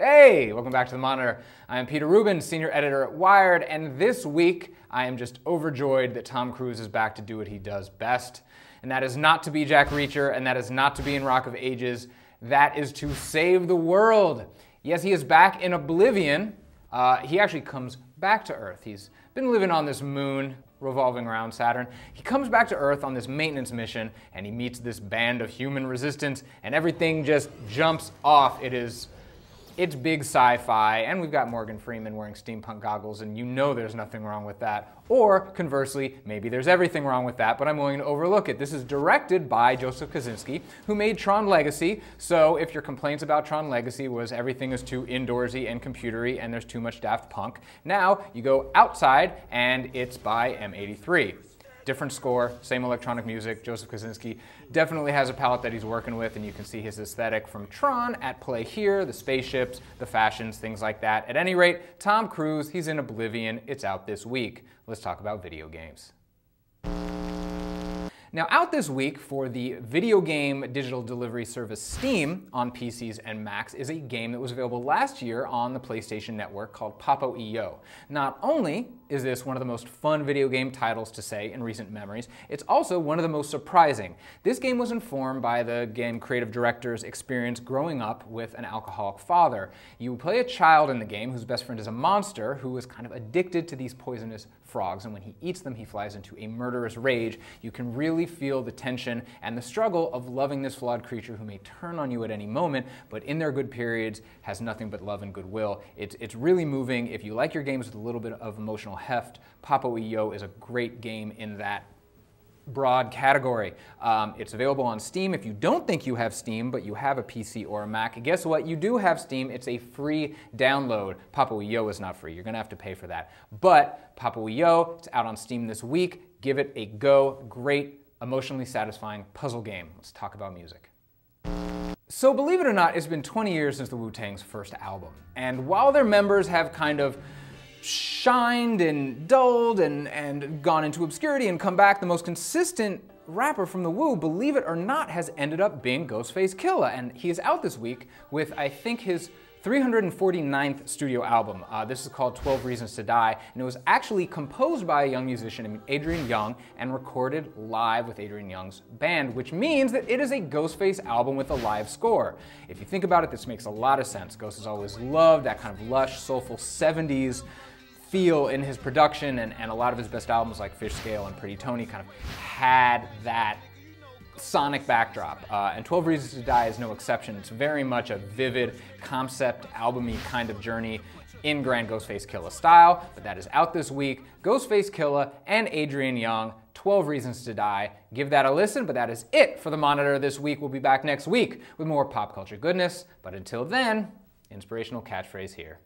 Hey, welcome back to The Monitor. I am Peter Rubin, senior editor at Wired, and this week I am just overjoyed that Tom Cruise is back to do what he does best, and that is not to be Jack Reacher, and that is not to be in Rock of Ages. That is to save the world. Yes, he is back in Oblivion. He actually comes back to Earth. He's been living on this moon revolving around Saturn. He comes back to Earth on this maintenance mission, and he meets this band of human resistance, and everything just jumps off. It's big sci-fi, and we've got Morgan Freeman wearing steampunk goggles, and you know there's nothing wrong with that. Or, conversely, maybe there's everything wrong with that, but I'm willing to overlook it. This is directed by Joseph Kosinski, who made Tron Legacy, so if your complaints about Tron Legacy was everything is too indoorsy and computery and there's too much Daft Punk, now you go outside and it's by M83. Different score, same electronic music. Joseph Kosinski definitely has a palette that he's working with, and you can see his aesthetic from Tron at play here, the spaceships, the fashions, things like that. At any rate, Tom Cruise, he's in Oblivion. It's out this week. Let's talk about video games. Now, out this week for the video game digital delivery service Steam on PCs and Macs is a game that was available last year on the PlayStation Network called Papo.io. Not only is this one of the most fun video game titles to say in recent memories, it's also one of the most surprising. This game was informed by the game creative director's experience growing up with an alcoholic father. You play a child in the game whose best friend is a monster who is kind of addicted to these poisonous frogs, and when he eats them, he flies into a murderous rage. You can really feel the tension and the struggle of loving this flawed creature who may turn on you at any moment, but in their good periods has nothing but love and goodwill. It's really moving. If you like your games with a little bit of emotional heft, Papo.io is a great game in that broad category. It's available on Steam. If you don't think you have Steam, but you have a PC or a Mac, guess what? You do have Steam. It's a free download. Papo.io is not free. You're going to have to pay for that. But Papo.io, it's out on Steam this week. Give it a go. Great, emotionally satisfying puzzle game. Let's talk about music. So believe it or not, it's been 20 years since the Wu-Tang's first album. And while their members have kind of shined and dulled and gone into obscurity and come back, the most consistent rapper from the Wu, believe it or not, has ended up being Ghostface Killah. And he is out this week with, I think, his 349th studio album. This is called 12 Reasons to Die, and it was actually composed by a young musician named Adrian Younge and recorded live with Adrian Younge's band, which means that it is a Ghostface album with a live score. If you think about it, this makes a lot of sense. Ghost has always loved that kind of lush, soulful 70s feel in his production, and a lot of his best albums like Fish Scale and Pretty Tony kind of had that sonic backdrop, and 12 Reasons to Die is no exception. It's very much a vivid concept album-y kind of journey in grand Ghostface Killah style, but that is out this week. Ghostface Killah and Adrian Younge, 12 Reasons to Die. Give that a listen, but that is it for The Monitor this week. We'll be back next week with more pop culture goodness, but until then, inspirational catchphrase here.